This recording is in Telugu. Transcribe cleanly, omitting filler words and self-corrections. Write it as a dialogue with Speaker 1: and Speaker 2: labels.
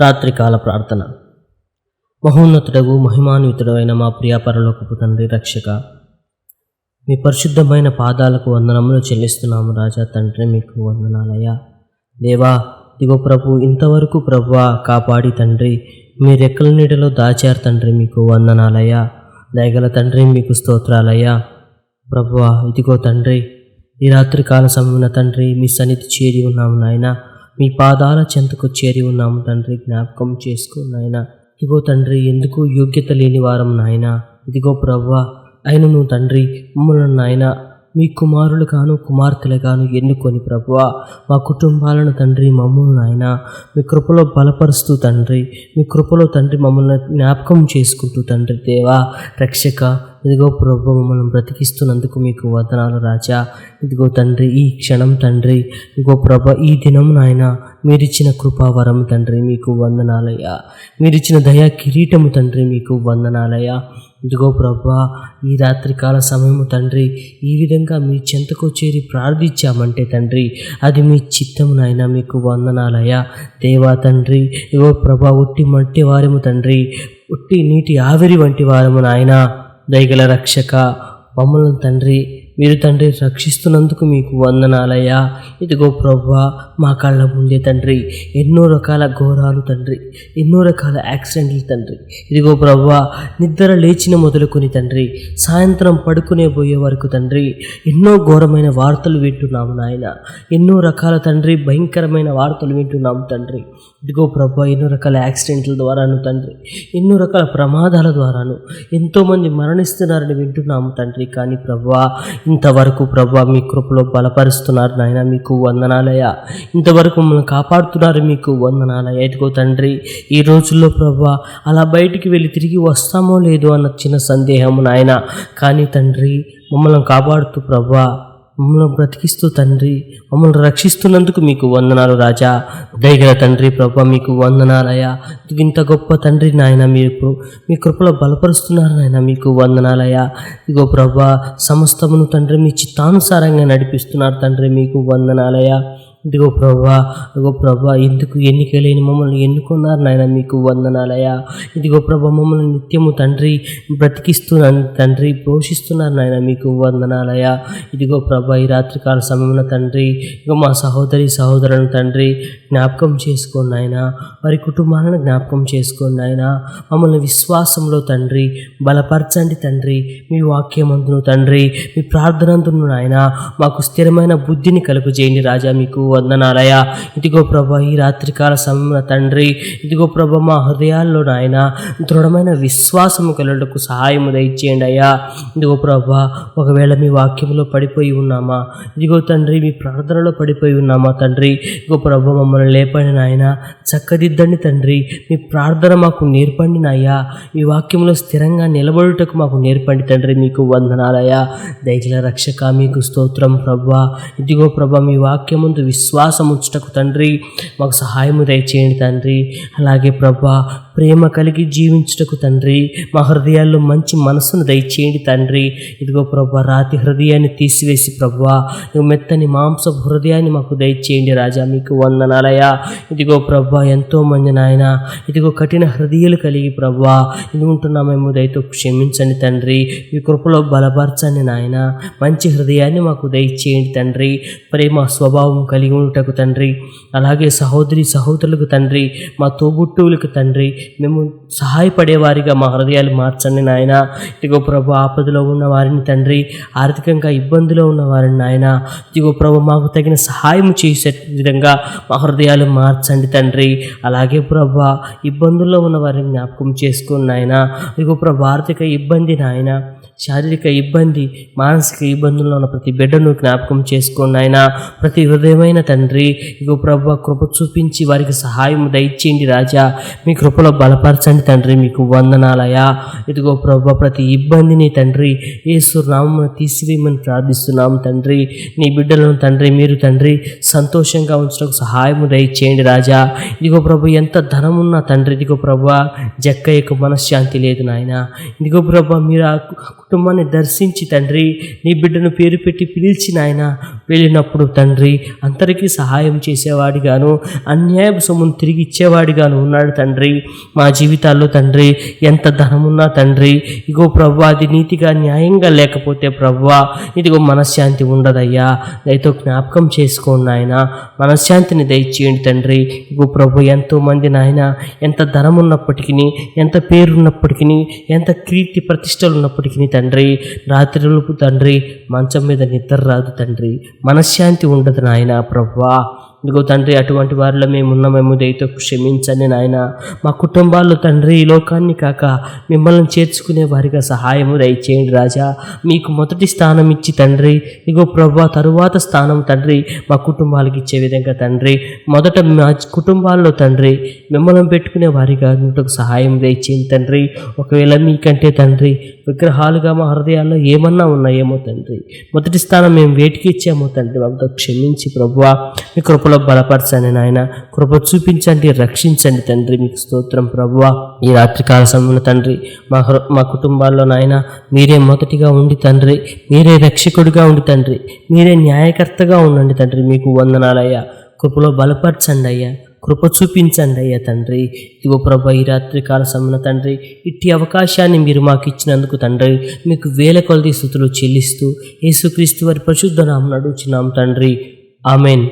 Speaker 1: రాత్రికాల ప్రార్థన. మహోన్నతుడగు మహిమాన్వితుడైన మా ప్రియ పరలోకపు తండ్రి, రక్షక, మీ పరిశుద్ధమైన పాదాలకు వందనములు చెల్లిస్తున్నాము రాజా. తండ్రి, మీకు వందనాలయ్యా. దేవా, ఇదిగో ప్రభు, ఇంతవరకు ప్రభువా కాపాడి తండ్రి, మీ రెక్కల నీడలో దాచారు తండ్రి, మీకు వందనాలయ్యా. దయగల తండ్రి, మీకు స్తోత్రాలయ్యా. ప్రభువా, ఇదిగో తండ్రి, ఈ రాత్రికాల సమయమున తండ్రి మీ సన్నిధి చేరి ఉన్నాము నాయన. మీ పాదాల చెంతకు చేరి ఉన్నాము తండ్రి, జ్ఞాపకం చేసుకో నాయన. ఇదిగో తండ్రి, ఎందుకు యోగ్యత లేని వారం నాయన. ఇదిగో ప్రభువా, అయినను తండ్రి మమ్మల్ని నాయన మీ కుమారులుగాను కుమార్తెలుగాను ఎన్నుకొని ప్రభువా, మా కుటుంబాలను తండ్రి మమ్మల్ని నాయన మీ కృపలో బలపరుస్తూ తండ్రి, మీ కృపలో తండ్రి మమ్మల్ని జ్ఞాపకం చేసుకుంటూ తండ్రి, దేవా రక్షక, ఇదిగో ప్రభు మమ్మల్ని బ్రతికిస్తున్నందుకు మీకు వందనాలు రాజా. ఇదిగో తండ్రి, ఈ క్షణం తండ్రి, ఇదిగో ప్రభ, ఈ దినం నాయన మీరిచ్చిన కృపావరం తండ్రి, మీకు వందనాలయ్యా. మీరిచ్చిన దయా కిరీటము తండ్రి, మీకు వందనాలయ్యా. ఇదిగో ప్రభా, ఈ రాత్రికాల సమయము తండ్రి ఈ విధంగా మీ చెంతకు చేరి ప్రార్థించామంటే తండ్రి, అది మీ చిత్తము నాయన, మీకు వందనాలయ్యా. దేవా తండ్రి, ఇగో ప్రభా, ఉట్టి మట్టి వారము తండ్రి, ఉట్టి నీటి ఆవిరి వంటి వారము నాయన. దయగల రక్షక, మమ్మల్ని తండ్రి మీరు తండ్రి రక్షిస్తున్నందుకు మీకు వందనాలయ్యా. ఇదిగో ప్రభువా, మా కళ్ళ ముందే తండ్రి ఎన్నో రకాల ఘోరాలు తండ్రి, ఎన్నో రకాల యాక్సిడెంట్లు తండ్రి. ఇదిగో ప్రభువా, నిద్ర లేచిన మొదలుకొని తండ్రి సాయంత్రం పడుకునే పోయే వరకు తండ్రి ఎన్నో ఘోరమైన వార్తలు వింటున్నాము నాయన. ఎన్నో రకాల తండ్రి భయంకరమైన వార్తలు వింటున్నాము తండ్రి. ఇదిగో ప్రభువా, ఎన్నో రకాల యాక్సిడెంట్ల ద్వారాను తండ్రి, ఎన్నో రకాల ప్రమాదాల ద్వారాను ఎంతోమంది మరణిస్తున్నారని వింటున్నాము తండ్రి. కానీ ప్రభువా, ఇంతవరకు ప్రభువా మీ కృపలో బలపరుస్తున్నారు నాయన, మీకు వందనాలయ్యా. ఇంతవరకు మమ్మల్ని కాపాడుతున్నారు, మీకు వందనాలయ్యా. ఇదిగో తండ్రి, ఈ రోజుల్లో ప్రభువా అలా బయటికి వెళ్ళి తిరిగి వస్తామో లేదో అన్న చిన్న సందేహము నాయన. కానీ తండ్రి మమ్మల్ని కాపాడుతూ ప్రభువా, మమ్మల్ని బ్రతికిస్తూ తండ్రి మమ్మల్ని రక్షిస్తున్నందుకు మీకు వందనాలు రాజా. దయగల తండ్రి ప్రభువా, మీకు వందనాలయ్యా. ఇంత గొప్ప తండ్రి నాయన, మీరు మీ కృపలో బలపరుస్తున్నారు నాయన, మీకు వందనాలయ్యా. ఇదిగో ప్రభువా, సమస్తమును తండ్రి మీ చిత్తానుసారంగా నడిపిస్తున్నారు తండ్రి, మీకు వందనాలయ్యా. ఇదిగో ప్రభా, ఎందుకు ఎన్నిక లేని మమ్మల్ని ఎన్నుకున్నారు నాయన, మీకు వందనాలయ్యా. ఇదిగో ప్రభా, మమ్మల్ని నిత్యము తండ్రి బ్రతికిస్తున్నాను తండ్రి, పోషిస్తున్నారు నాయన, మీకు వందనాలయ్యా. ఇదిగో ప్రభా, ఈ రాత్రికాల సమయమున తండ్రి ఇక మా సహోదరులను తండ్రి జ్ఞాపకం చేసుకోండి నాయన, వారి కుటుంబాలను జ్ఞాపకం చేసుకోండి నాయన. మమ్మల్ని విశ్వాసంలో తండ్రి బలపరచండి తండ్రి, మీ వాక్యమందును తండ్రి మీ ప్రార్థనందును నాయన మాకు స్థిరమైన బుద్ధిని కలుగజేయండి రాజా, మీకు వందనాలయ్యా. ఇదిగో ప్రభా, ఈ రాత్రికాల సమయమున తండ్రి ఇదిగో ప్రభా, మా హృదయాల్లో నాయన దృఢమైన విశ్వాసము కలుగుటకు సహాయము దయచేయండి అయ్యా. ఇదిగో ప్రభా, ఒకవేళ మీ వాక్యంలో పడిపోయి ఉన్నామా, ఇదిగో తండ్రి మీ ప్రార్థనలో పడిపోయి ఉన్నామా తండ్రి, ఇదిగో ప్రభా మమ్మల్ని లేపండి నాయన, చక్కదిద్దండి తండ్రి, మీ ప్రార్థన మాకు నేర్పండి నాయ్యా. ఈ వాక్యంలో స్థిరంగా నిలబడుటకు మాకు నేర్పండి తండ్రి, మీకు వందనాలయ్యా. దయగల రక్షక, మీకు స్తోత్రం ప్రభా. ఇదిగో ప్రభా, మీ వాక్యం ముందు విశ్వాసం ఉంచుటకు తండ్రి మాకు సహాయము దయచేయండి తండ్రి. అలాగే ప్రభా, ప్రేమ కలిగి జీవించుటకు తండ్రి మా హృదయాల్లో మంచి మనసును దయచేయండి తండ్రి. ఇదిగో ప్రభా, రాతి హృదయాన్ని తీసివేసి ప్రభా మెత్తని మాంసపు హృదయాన్ని మాకు దయచేయండి రాజా, మీకు వందనాలయ్యా. ఇదిగో ప్రభా, ఎంతోమంది నాయన ఇదిగో కఠిన హృదయాలు కలిగి ప్రభా ఇది ఉంటున్నామేమో, దయతో క్షమించండి తండ్రి, మీ కృపలో బలపరచండి నాయన. మంచి హృదయాన్ని మాకు దయచేయండి తండ్రి, ప్రేమ స్వభావం కలిగి ఉంటకు తండ్రి. అలాగే సహోదరులకు తండ్రి, మా తోబుట్టువులకు తండ్రి మేము సహాయపడేవారిగా మా హృదయాలు మార్చండి నాయన. ఇదిగో ప్రభు, ఆపదలో ఉన్న వారిని తండ్రి, ఆర్థికంగా ఇబ్బందిలో ఉన్న వారిని నాయన ఇదిగో ప్రభు మాకు తగిన సహాయం చేసే విధంగా మా హృదయాలు మార్చండి తండ్రి. అలాగే ప్రభు, ఇబ్బందుల్లో ఉన్న వారిని జ్ఞాపకం చేసుకుని నాయన. ఇదిగో ప్రభు, ఆర్థిక ఇబ్బంది నాయన, శారీరక ఇబ్బంది, మానసిక ఇబ్బందుల్లో ఉన్న ప్రతి బిడ్డను జ్ఞాపకం చేసుకోండి ఆయన. ప్రతి హృదయమైన తండ్రి ఇగో ప్రభు, కృప చూపించి వారికి సహాయం దయచేయండి రాజా, మీ కృపలో బలపరచండి తండ్రి, మీకు వందనాలయా. ఇదిగో ప్రభు, ప్రతి ఇబ్బందిని తండ్రి యేసు నామమున తీసివేయమని ప్రార్థిస్తున్నాము తండ్రి. నీ బిడ్డలను తండ్రి మీరు తండ్రి సంతోషంగా ఉంచడానికి సహాయం దయచేయండి రాజా. ఇదిగో ప్రభు, ఎంత ధనం ఉన్నా తండ్రి ఇదిగో ప్రభు జక్కయ్యకు మనశ్శాంతి లేదు నాయన. ఇదిగో ప్రభు, మీరు కుటుంబాన్ని దర్శించి తండ్రి నీ బిడ్డను పేరు పెట్టి పిలిచి నాయన వెళ్ళినప్పుడు తండ్రి అందరికీ సహాయం చేసేవాడిగాను అన్యాయపు సొమ్మును తిరిగి ఇచ్చేవాడిగాను ఉన్నాడు తండ్రి. మా జీవితాల్లో తండ్రి ఎంత ధనమున్నా తండ్రి ఇగో ప్రభువా అది నీతిగా న్యాయంగా లేకపోతే ప్రభువా ఇదిగో మనశ్శాంతి ఉండదయ్యా. దయతో జ్ఞాపకం చేసుకోండి నాయన, మనశ్శాంతిని దయచేయండి తండ్రి. ఇగో ప్రభు ఎంతోమంది నాయన ఎంత ధనం ఉన్నప్పటికీ, ఎంత పేరున్నప్పటికీ, ఎంత కీర్తి ప్రతిష్టలు ఉన్నప్పటికీ తండ్రి రాత్రిలోపు తండ్రి మంచం మీద నిద్ర రాదు తండ్రి, మనశ్శాంతి ఉండదు నాయన ప్రభువా. ఇదిగో తండ్రి అటువంటి వారిలో మేము దయతో క్షమించండి నాయన. మా కుటుంబాల్లో తండ్రి ఈ లోకాన్ని కాక మిమ్మల్ని చేర్చుకునే వారిగా సహాయము దయచేయండి రాజా. మీకు మొదటి స్థానం ఇచ్చి తండ్రి ఇగో ప్రభువా తరువాత స్థానం తండ్రి మా కుటుంబాలకు ఇచ్చే విధంగా తండ్రి మొదట మా కుటుంబాల్లో తండ్రి మిమ్మల్ని పెట్టుకునే వారిగా మీకు సహాయం దయచేయండి తండ్రి. ఒకవేళ మీకంటే తండ్రి విగ్రహాలుగా మా హృదయాల్లో ఏమన్నా ఉన్నాయేమో తండ్రి, మొదటి స్థానం మేము వేటికి ఇచ్చామో తండ్రి మాతో క్షమించి ప్రభువా మీ కృపలో బలపరచండి నాయన, కృప చూపించండి, రక్షించండి తండ్రి. మీకు స్తోత్రం ప్రభువా. ఈ రాత్రికాల సమయంలో తండ్రి మా కుటుంబాల్లో నాయన మీరే మొదటిగా ఉండి తండ్రి, మీరే రక్షకుడిగా ఉండి తండ్రి, మీరే న్యాయకర్తగా ఉండండి తండ్రి. మీకు వందనాలయ్యా, కృపలో బలపరచండి అయ్యా, కృప చూపించండి అయ్యా తండ్రి. ఇదిగో ప్రభు ఈ రాత్రికాల సమయంలో తండ్రి ఇట్టి అవకాశాన్ని మీరు మాకు ఇచ్చినందుకు తండ్రి మీకు వేల కొలది స్తుతులు చెల్లిస్తూ యేసుక్రీస్తు వారి పరిశుద్ధ నామమున అడుగుచున్నాం తండ్రి. ఆమెన్.